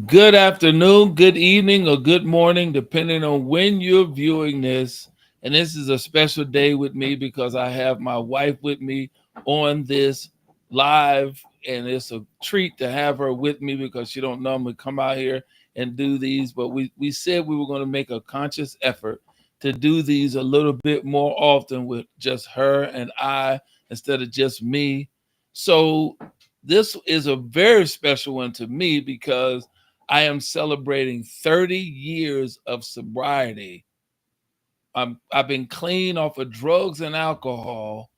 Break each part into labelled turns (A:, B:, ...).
A: Good afternoon, good evening, or good morning, depending on when you're viewing this. And this is a special day with me because I have my wife with me on this live, and it's a treat to have her with me because she don't normally come out here and do these. But we said we were going to make a conscious effort to do these a little bit more often with just her and I instead of just me. So this is a very special one to me because I am celebrating 30 years of sobriety. I've been clean off of drugs and alcohol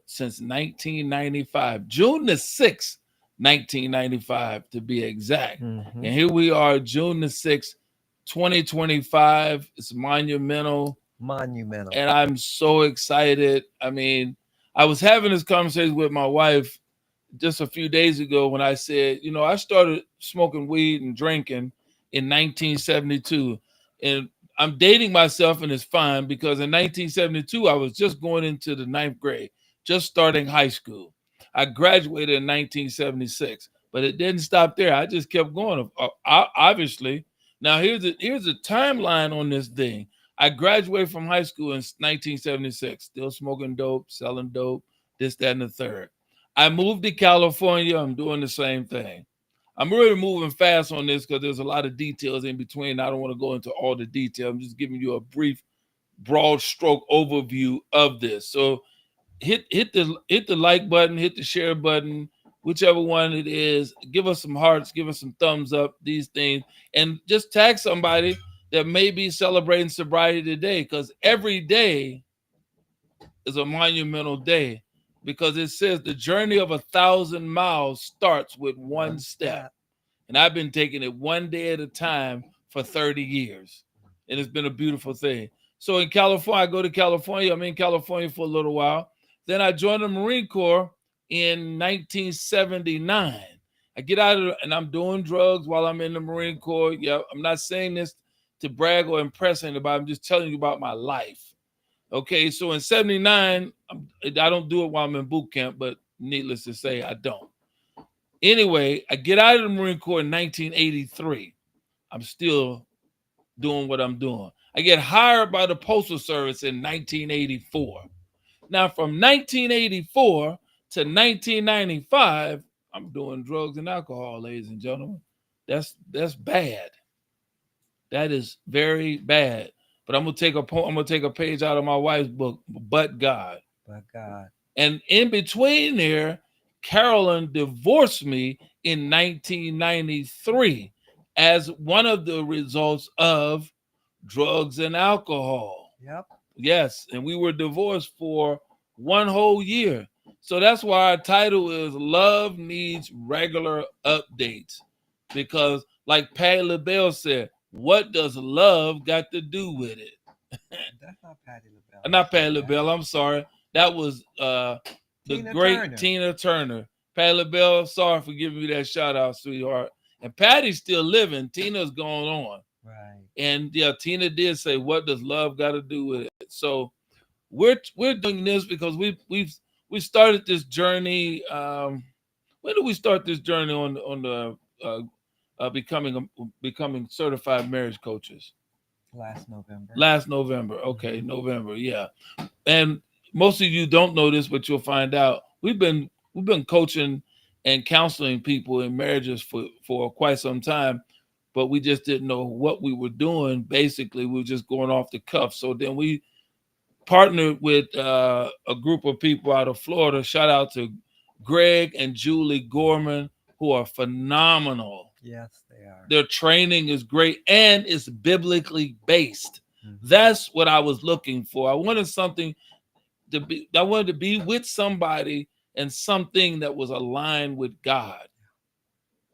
A: since 1995, June the 6th, 1995 to be exact.
B: Mm-hmm.
A: And here we are, June the 6th, 2025. It's monumental.
B: Monumental.
A: And I'm so excited. I mean, I was having this conversation with my wife just a few days ago when I said, I started smoking weed and drinking in 1972. And I'm dating myself, and it's fine because in 1972, I was just going into the ninth grade, just starting high school. I graduated in 1976, but it didn't stop there. I just kept going, obviously. Now, here's a timeline on this thing. I graduated from high school in 1976, still smoking dope, selling dope, this, that, and the third. I moved to California. I'm doing the same thing. I'm really moving fast on this because there's a lot of details in between. I don't want to go into all the detail. I'm just giving you a brief, broad stroke overview of this. So hit the like button, hit the share button, whichever one it is. Give us some hearts, give us some thumbs up. These things, and just tag somebody that may be celebrating sobriety today, because every day is a monumental day because it says the journey of 1,000 miles starts with one step. And I've been taking it one day at a time for 30 years. And it's been a beautiful thing. So in California, I go to California. I'm in California for a little while. Then I joined the Marine Corps in 1979. I get out of and I'm doing drugs while I'm in the Marine Corps. Yeah, I'm not saying this to brag or impress anybody. I'm just telling you about my life. Okay, so in 79, I don't do it while I'm in boot camp, but needless to say, I don't. Anyway, I get out of the Marine Corps in 1983. I'm still doing what I'm doing. I get hired by the Postal Service in 1984. Now, from 1984 to 1995, I'm doing drugs and alcohol, ladies and gentlemen. That's bad. That is very bad. But I'm gonna take a page out of my wife's book, But God.
B: But God.
A: And in between there, Carolyn divorced me in 1993 as one of the results of drugs and alcohol.
B: Yep.
A: Yes, and we were divorced for one whole year. So that's why our title is Love Needs Regular Updates. Because, like Patti LaBelle said, what does love got to do with it?
B: That's not Patti LaBelle.
A: Not Patti LaBelle, I'm sorry. That was the
B: Tina
A: great
B: Turner.
A: Tina Turner. Patti LaBelle, sorry for giving me that shout out, sweetheart. And Patty's still living. Tina's going on.
B: Right.
A: And yeah, Tina did say, "What does love got to do with it?" So we're doing this because we started this journey. When did we start this journey on the becoming certified marriage coaches?
B: Last November.
A: Last November. Okay, November. Yeah, and most of you don't know this, but you'll find out. We've been coaching and counseling people in marriages for quite some time, but we just didn't know what we were doing. Basically, we were just going off the cuff. So then we partnered with a group of people out of Florida. Shout out to Greg and Julie Gorman, who are phenomenal.
B: Yes, they are.
A: Their training is great and it's biblically based.
B: Mm-hmm.
A: That's what I was looking for. I wanted to be with somebody and something that was aligned with God,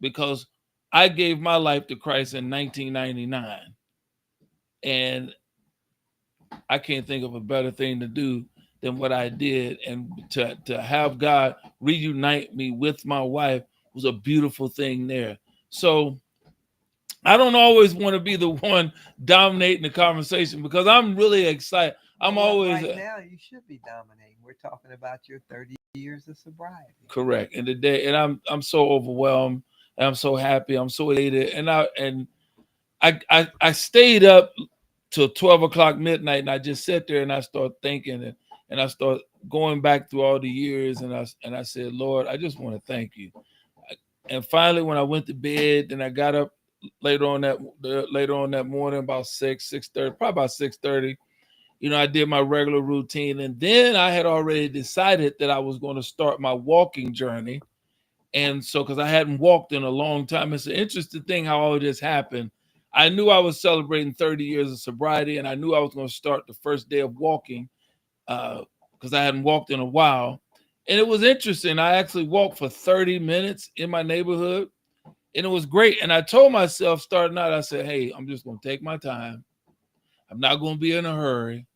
A: because I gave my life to Christ in 1999, and I can't think of a better thing to do than what I did. And to have God reunite me with my wife was a beautiful thing there. So I don't always want to be the one dominating the conversation because I'm really excited. I'm
B: Well,
A: always
B: right now you should be dominating. We're talking about your 30 years of sobriety.
A: correct. And I'm so overwhelmed. and I'm so happy. I'm so elated, and I stayed up till 12 o'clock midnight, and I just sat there and I started thinking, and I start going back through all the years, and I said, Lord, I just want to thank you. And finally, when I went to bed, then I got up later on that morning about 6:30, probably about 6:30. I did my regular routine, and then I had already decided that I was going to start my walking journey. And so, because I hadn't walked in a long time, it's an interesting thing how all this happened. I knew I was celebrating 30 years of sobriety, and I knew I was going to start the first day of walking because I hadn't walked in a while. And it was interesting. I actually walked for 30 minutes in my neighborhood, and it was great. And I told myself starting out, I said, hey, I'm just going to take my time. I'm not going to be in a hurry.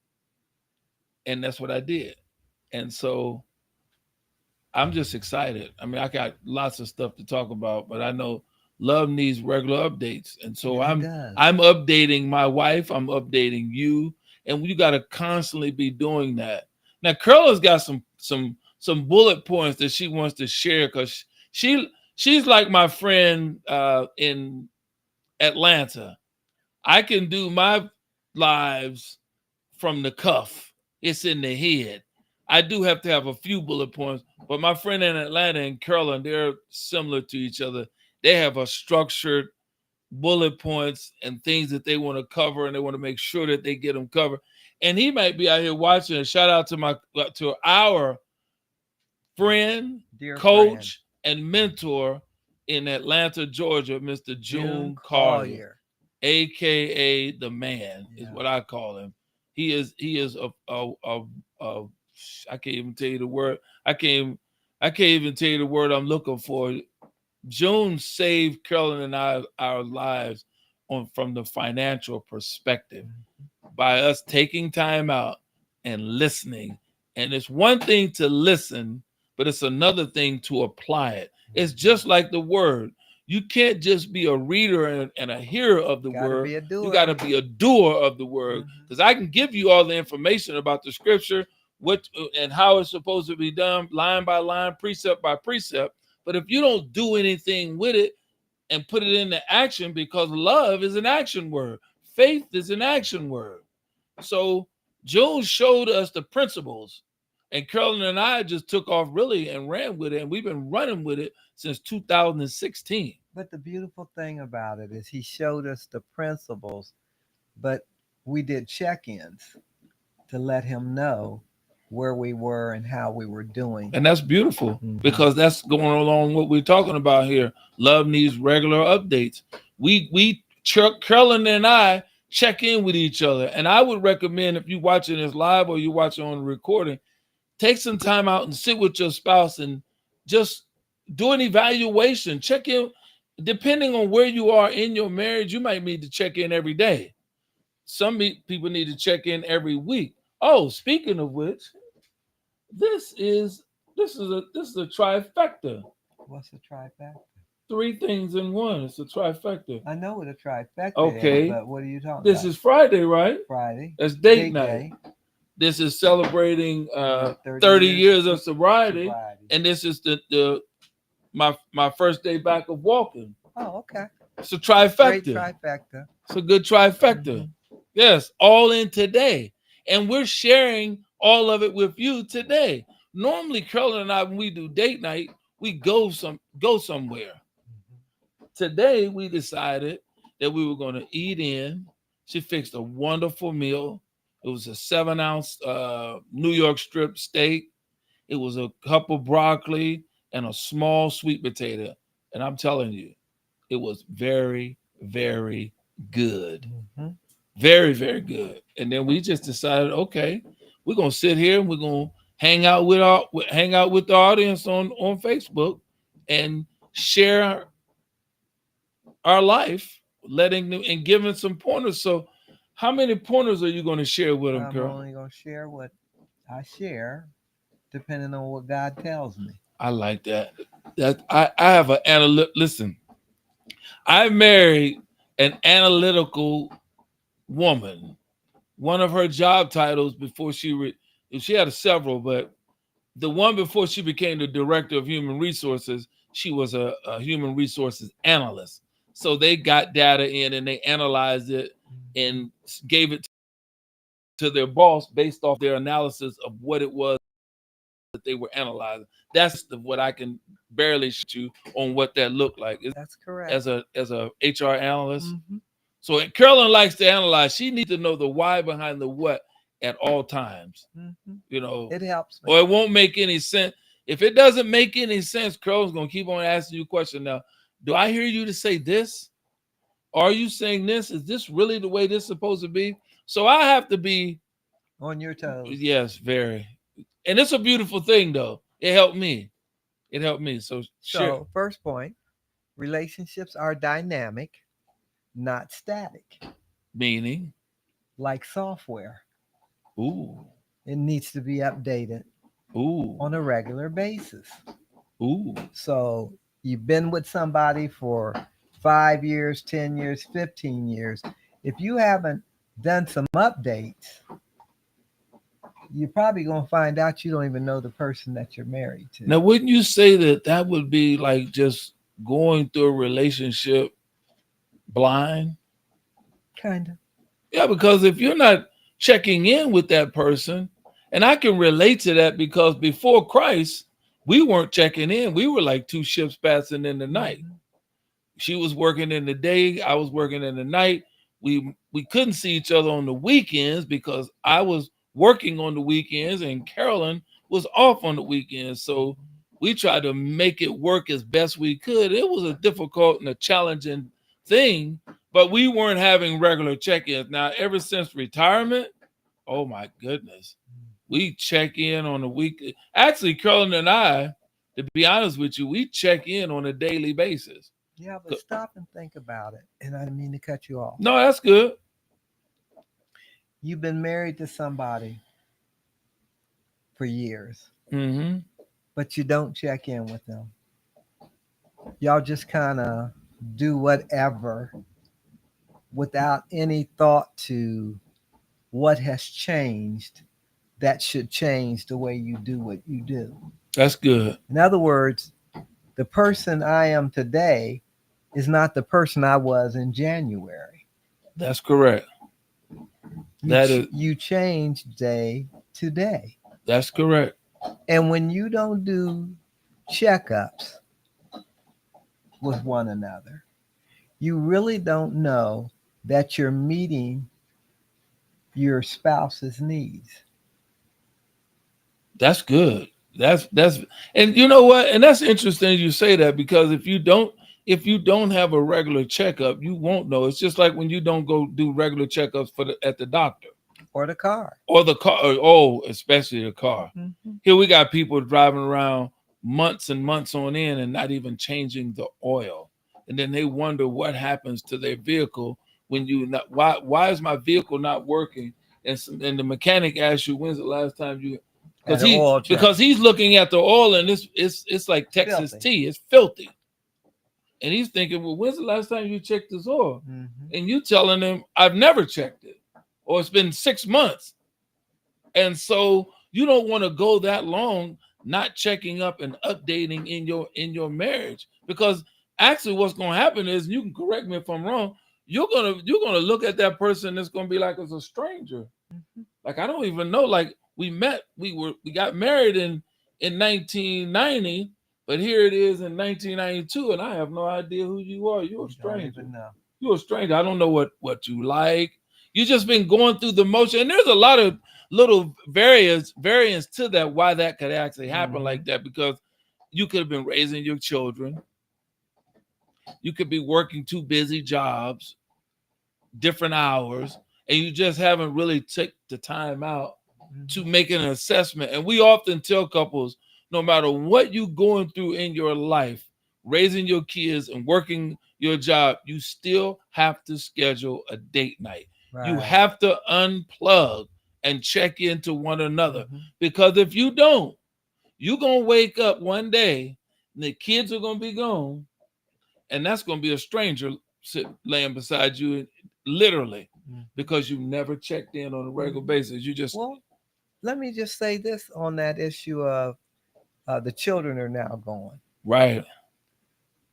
A: And that's what I did. And so I'm just excited. I mean, I got lots of stuff to talk about, but I know love needs regular updates. And so
B: It
A: I'm
B: does.
A: updating my wife, I'm updating you, and you got to constantly be doing that. Now, Curla's got some bullet points that she wants to share because she's like my friend in Atlanta. I can do my lives from the cuff. It's in the head. I do have to have a few bullet points, but my friend in Atlanta and Carolyn, they're similar to each other. They have a structured bullet points and things that they want to cover, and they want to make sure that they get them covered. And he might be out here watching. A shout out to our friend,
B: Dear
A: coach, and mentor in Atlanta, Georgia, Mr. June Collier, aka the man, is what I call him. He is a I can't even tell you the word. I can't even tell you the word I'm looking for. June saved Carolyn and I our lives from the financial perspective by us taking time out and listening. And it's one thing to listen, but it's another thing to apply it. It's just like the word. You can't just be a reader and a hearer of the word. You got to be a doer of the word. Because I can give you all the information about the scripture, what and how it's supposed to be done, line by line, precept by precept. But if you don't do anything with it and put it into action, because love is an action word, faith is an action word. So June showed us the principles, and Carolyn and I just took off really and ran with it, and we've been running with it since 2016.
B: But the beautiful thing about it is he showed us the principles, but we did check-ins to let him know where we were and how we were doing.
A: And that's beautiful because that's going along what we're talking about here. Love needs regular updates. Carolyn and I check in with each other. And I would recommend, if you're watching this live or you're watching on the recording, take some time out and sit with your spouse and just do an evaluation. Check in. Depending on where you are in your marriage, you might need to check in every day. Some people need to check in every week. Oh, speaking of which, this is a trifecta.
B: What's a trifecta?
A: 3 things in one. It's a trifecta.
B: I know what a trifecta
A: is,
B: but what are you talking about?
A: This is Friday, right?
B: Friday.
A: That's date night. This is celebrating 30 years of sobriety. And this is my first day back of walking.
B: Oh, okay.
A: It's a trifecta.
B: Great trifecta.
A: It's a good trifecta. Yes, all in today. And we're sharing all of it with you today. Normally, Carolyn and I, when we do date night, we go somewhere. Today, we decided that we were going to eat in. She fixed a wonderful meal. It was a 7-ounce New York strip steak. It was a cup of broccoli and a small sweet potato. And I'm telling you, it was very, very good. Very, very good. And then we just decided, okay, we're gonna sit here and we're gonna hang out with the audience on Facebook and share our life, letting them and giving some pointers. So, how many pointers are you going to share with them, Carol?
B: I'm only going to share what I share, depending on what God tells me.
A: I like that. I have an analytic. Listen, I married an analytical woman. One of her job titles before she had several, but the one before she became the director of human resources, she was a human resources analyst. So they got data in and they analyzed it and gave it to their boss based off their analysis of what it was that they were analyzing. That's what I can barely shoot you on what that looked like.
B: That's correct.
A: As a HR analyst.
B: Mm-hmm.
A: So Carolyn likes to analyze. She needs to know the why behind the what at all times.
B: Mm-hmm.
A: You know,
B: It helps me.
A: or it won't make any sense. If it doesn't make any sense, Carolyn's gonna keep on asking you a question. Now, do I hear you to say this? Are you saying this? Is this really the way this is supposed to be? So I have to be
B: On your toes.
A: yes, very. And it's a beautiful thing, though. It helped me. It helped me. So sure.
B: First point, relationships are dynamic, not static,
A: Meaning,
B: like software.
A: ooh,
B: It needs to be updated
A: ooh,
B: on a regular basis.
A: ooh.
B: So you've been with somebody for 5 years, 10 years, 15 years. If you haven't done some updates, you're probably going to find out you don't even know the person that you're married to.
A: Now, wouldn't you say that that would be like just going through a relationship blind?
B: Kind of.
A: Yeah, because if you're not checking in with that person, and I can relate to that because before Christ, we weren't checking in. We were like two ships passing in the night.
B: Mm-hmm.
A: She was working in the day, I was working in the night. We couldn't see each other on the weekends because I was working on the weekends and Carolyn was off on the weekends. So we tried to make it work as best we could. It was a difficult and a challenging thing, but we weren't having regular check-ins. Now, ever since retirement, oh my goodness, we check in on a week. Actually, Carolyn and I, to be honest with you, we check in on a daily basis.
B: Yeah, but stop and think about it. And I didn't mean to cut you off.
A: No, that's good.
B: You've been married to somebody for years,
A: Mm-hmm.
B: but you don't check in with them. Y'all just kind of do whatever without any thought to what has changed that should change the way you do what you do.
A: That's good.
B: In other words, the person I am today is not the person I was in January.
A: That's correct.
B: You change day to day.
A: That's correct.
B: And when you don't do checkups with one another, you really don't know that you're meeting your spouse's needs.
A: That's good. That's and you know what? And that's interesting you say that because if you don't have a regular checkup, you won't know. It's just like when you don't go do regular checkups at the doctor.
B: Or the car.
A: Or the car. Oh, especially the car.
B: Mm-hmm.
A: Here we got people driving around months and months on end and not even changing the oil. And then they wonder what happens to their vehicle when you not why is my vehicle not working? And the mechanic asks you, when's the last time you because he's looking at the oil and it's like Texas
B: filthy.
A: tea. It's filthy. And he's thinking, well, when's the last time you checked this oil?
B: Mm-hmm.
A: And you telling him, I've never checked it. Or it's been 6 months. And so you don't want to go that long not checking up and updating in your marriage. Because actually what's going to happen is, you can correct me if I'm wrong, you're gonna look at that person that's gonna be like as a stranger.
B: Mm-hmm.
A: Like, I don't even know. Like, we got married in 1990, but here it is in 1992, and I have no idea who you are. You're a stranger. You're a stranger. I don't know what you like. You just been going through the motion, and there's a lot of little variance to that, why that could actually happen like that, because you could have been raising your children. You could be working 2 busy jobs, different hours, and you just haven't really taken the time out to make an assessment. And we often tell couples, no matter what you're going through in your life, raising your kids and working your job, you still have to schedule a date night. Right. You have to unplug and check into one another. Mm-hmm. Because if you don't, you're going to wake up one day and the kids are going to be gone, and that's going to be a stranger laying beside you, literally, because you never checked in on a regular basis. You just...
B: Well, let me just say this on that issue of the children are now gone.
A: Right.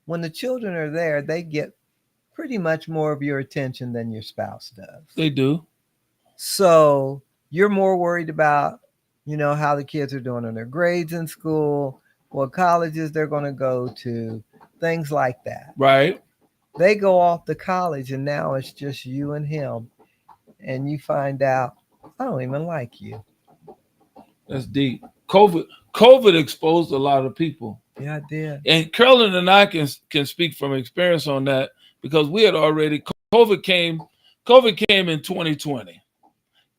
B: when the children are there, they get pretty much more of your attention than your spouse does.
A: They do.
B: So you're more worried about, how the kids are doing on their grades in school, what colleges they're going to go to, things like that.
A: Right.
B: They go off to college and now it's just you and him. And you find out, I don't even like you.
A: That's deep. COVID exposed a lot of people.
B: Yeah, I did.
A: And Carolyn and I can speak from experience on that because we had already COVID came in 2020.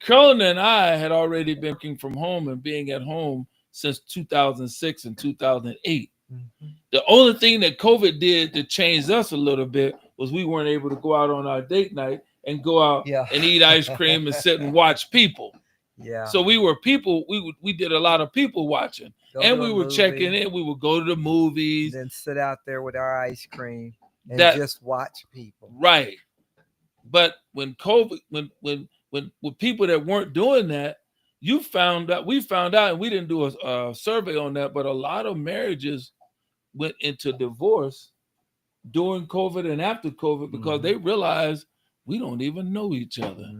A: Carolyn and I had already been working from home and being at home since 2006 and 2008.
B: Mm-hmm.
A: The only thing that COVID did to change us a little bit was we weren't able to go out on our date night and go out and eat ice cream and sit and watch people.
B: Yeah.
A: So we were people. We did a lot of people watching, and we were checking in. We would go to the movies,
B: then sit out there with our ice cream and just watch people.
A: Right. But when COVID, when people that weren't doing that, we found out, and we didn't do a survey on that, but a lot of marriages went into divorce during COVID and after COVID because they realized we don't even know each other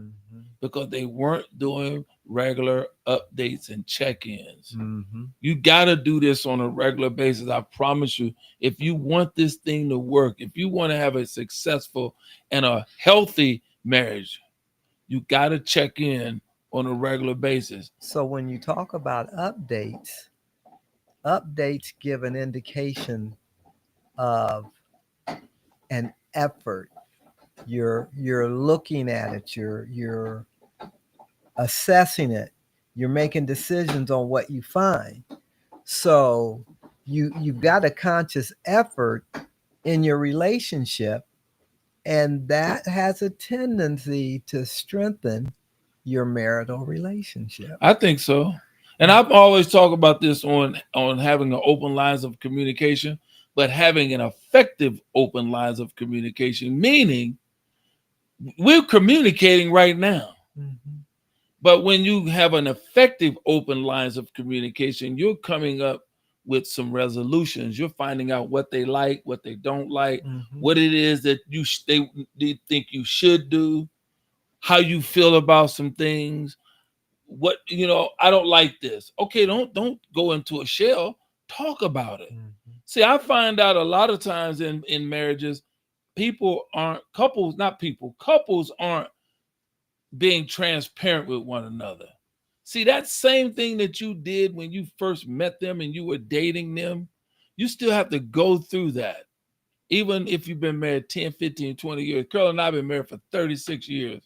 A: because they weren't doing regular updates and check-ins. You got to do this on a regular basis. I promise you, if you want this thing to work, if you want to have a successful and a healthy marriage, you got to check in on a regular basis.
B: So when you talk about updates give an indication of an effort. You're looking at it, you're assessing it, you're making decisions on what you find. So you've got a conscious effort in your relationship, and that has a tendency to strengthen your marital relationship.
A: I think so. And I've always talked about this on having an open lines of communication, but having an effective open lines of communication, meaning we're communicating right now. But when you have an effective open lines of communication, you're coming up with some resolutions. You're finding out what they like, what they don't like, what it is that they think you should do, how you feel about some things. What, I don't like this. Okay, don't go into a shell. Talk about it. See, I find out a lot of times in marriages, couples aren't being transparent with one another. See, that same thing that you did when you first met them and you were dating them, you still have to go through that. Even if you've been married 10, 15, 20 years. Carol and I have been married for 36 years,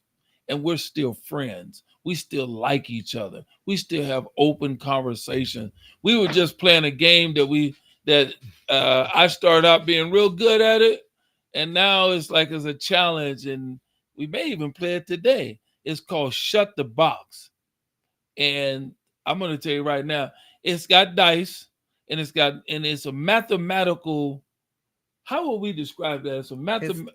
A: and we're still friends. We still like each other. We still have open conversation. We were just playing a game that I started out being real good at it, and now it's like it's a challenge, and we may even play it today. It's called Shut the Box. And I'm going to tell you right now, it's got dice, and it's a mathematical. How will we describe that?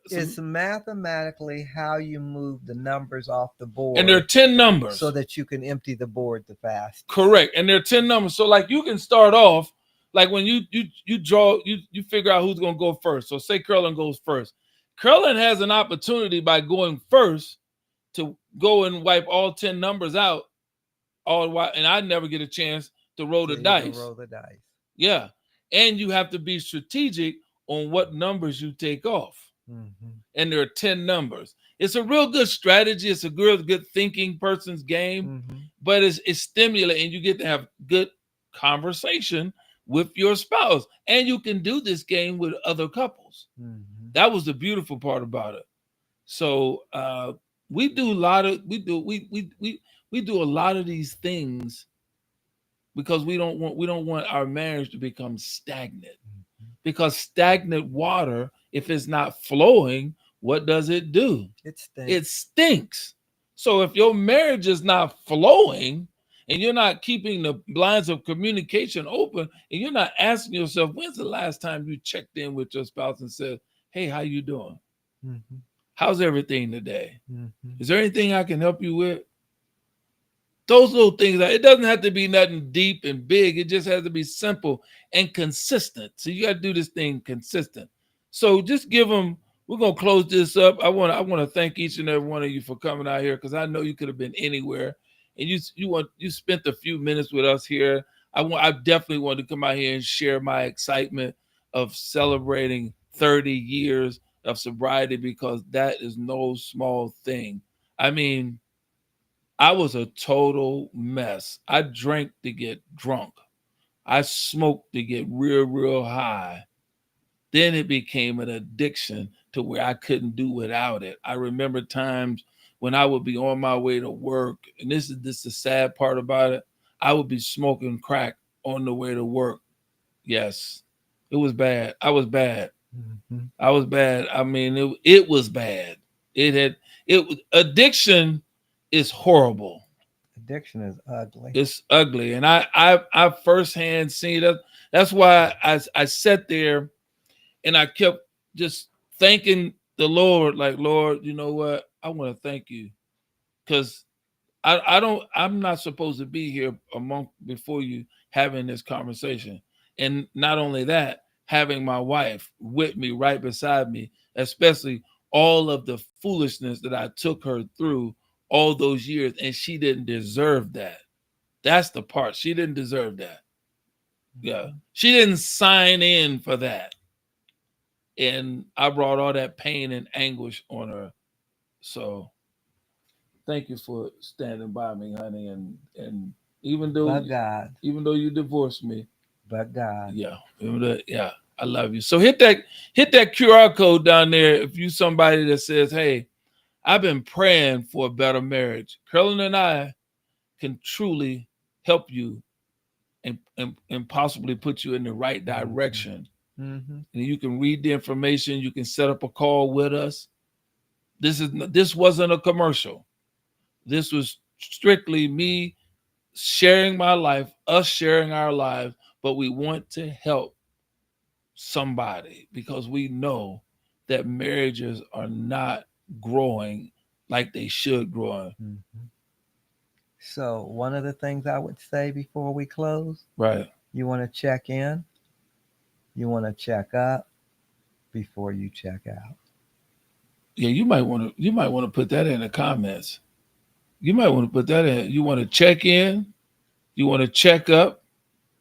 B: It's mathematically how you move the numbers off the board.
A: And there are 10 numbers.
B: So that you can empty the board the fastest.
A: Correct. And there are 10 numbers. So like you can start off, like when you draw, you figure out who's going to go first. So say Carolyn goes first. Carolyn has an opportunity by going first to go and wipe all 10 numbers out. And I never get a chance to roll the dice.
B: Roll the dice.
A: Yeah. And you have to be strategic on what numbers you take off. And there are 10 numbers. It's a real good strategy. It's a real good thinking person's game, but it's stimulating. You get to have good conversation with your spouse, and you can do this game with other couples. That was the beautiful part about it. So we do a lot of these things because we don't want our marriage to become stagnant. Because stagnant water, if it's not flowing, what does it do? It stinks. So if your marriage is not flowing and you're not keeping the lines of communication open and you're not asking yourself, when's the last time you checked in with your spouse and said, hey, how you doing? How's everything today? Is there anything I can help you with? Those little things, it doesn't have to be nothing deep and big. It just has to be simple and consistent. So you got to do this thing consistent. So just give them. We're gonna close this up. I want to thank each and every one of you for coming out here because I know you could have been anywhere, and you spent a few minutes with us here. I definitely want to come out here and share my excitement of celebrating 30 years of sobriety because that is no small thing. I mean, I was a total mess. I drank to get drunk. I smoked to get real, real high. Then it became an addiction to where I couldn't do without it. I remember times when I would be on my way to work, and this is the sad part about it. I would be smoking crack on the way to work. Yes, it was bad. I was bad.
B: Mm-hmm.
A: I was bad. I mean, it was bad. Addiction is horrible.
B: Addiction is ugly.
A: It's ugly, and I firsthand seen that. That's why I sat there and I kept just thanking the Lord, like, Lord, you know what? I want to thank you because I'm not supposed to be here before you having this conversation. And not only that, having my wife with me right beside me, especially all of the foolishness that I took her through all those years, and she didn't deserve that. That's the part. She didn't deserve that. Yeah. She didn't sign in for that. And I brought all that pain and anguish on her. So thank you for standing by me, honey. And even though
B: But God,
A: you divorced me,
B: but God.
A: yeah, yeah, I love you. So hit that QR code down there if you somebody that says, hey, I've been praying for a better marriage. Carolyn and I can truly help you and possibly put you in the right direction.
B: Mm-hmm.
A: And you can read the information. You can set up a call with us. This wasn't a commercial. This was strictly me sharing my life, us sharing our lives, but we want to help somebody because we know that marriages are not growing like they should grow.
B: Mm-hmm. So one of the things I would say before we close,
A: Right.
B: you want to check in, you want to check up before you check out.
A: Yeah, you might want to put that in the comments. You might want to put that in. You want to check in, you want to check up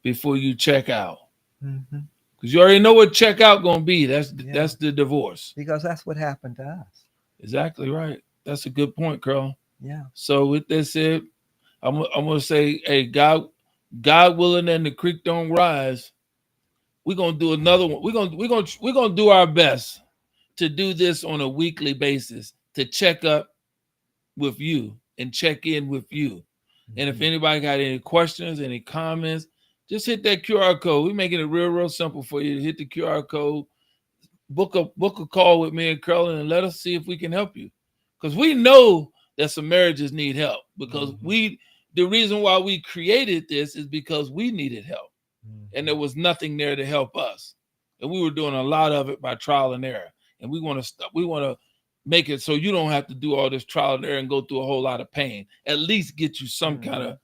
A: before you check out.
B: Mm-hmm.
A: Because you already know what check out gonna be. That's the divorce.
B: Because that's what happened to us.
A: Exactly right. That's a good point, Carl.
B: Yeah.
A: So with this said, I'm gonna say, hey, God willing, and the creek don't rise. We're gonna do another one. We're gonna do our best to do this on a weekly basis to check up with you and check in with you. And if anybody got any questions, any comments, just hit that QR code. We're making it real simple for you to hit the QR code, book a call with me and Carolyn, and let us see if we can help you. Because we know that some marriages need help. Because the reason why we created this is because we needed help. And there was nothing there to help us. And we were doing a lot of it by trial and error. And we want to make it so you don't have to do all this trial and error and go through a whole lot of pain. At least get you some kind of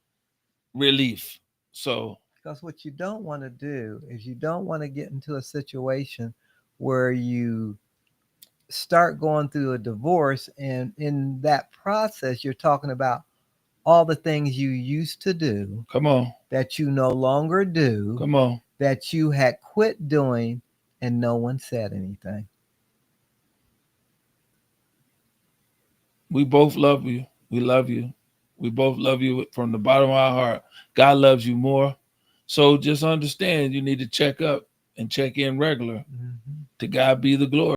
A: relief. So
B: because what you don't want to do is you don't want to get into a situation where you start going through a divorce, and in that process you're talking about all the things you used to do,
A: come on,
B: that you no longer do,
A: come on,
B: that you had quit doing, and no one said anything.
A: We both love you. We love you. We both love you from the bottom of our heart. God loves you more. So just understand you need to check up and check in regular. To God be the glory.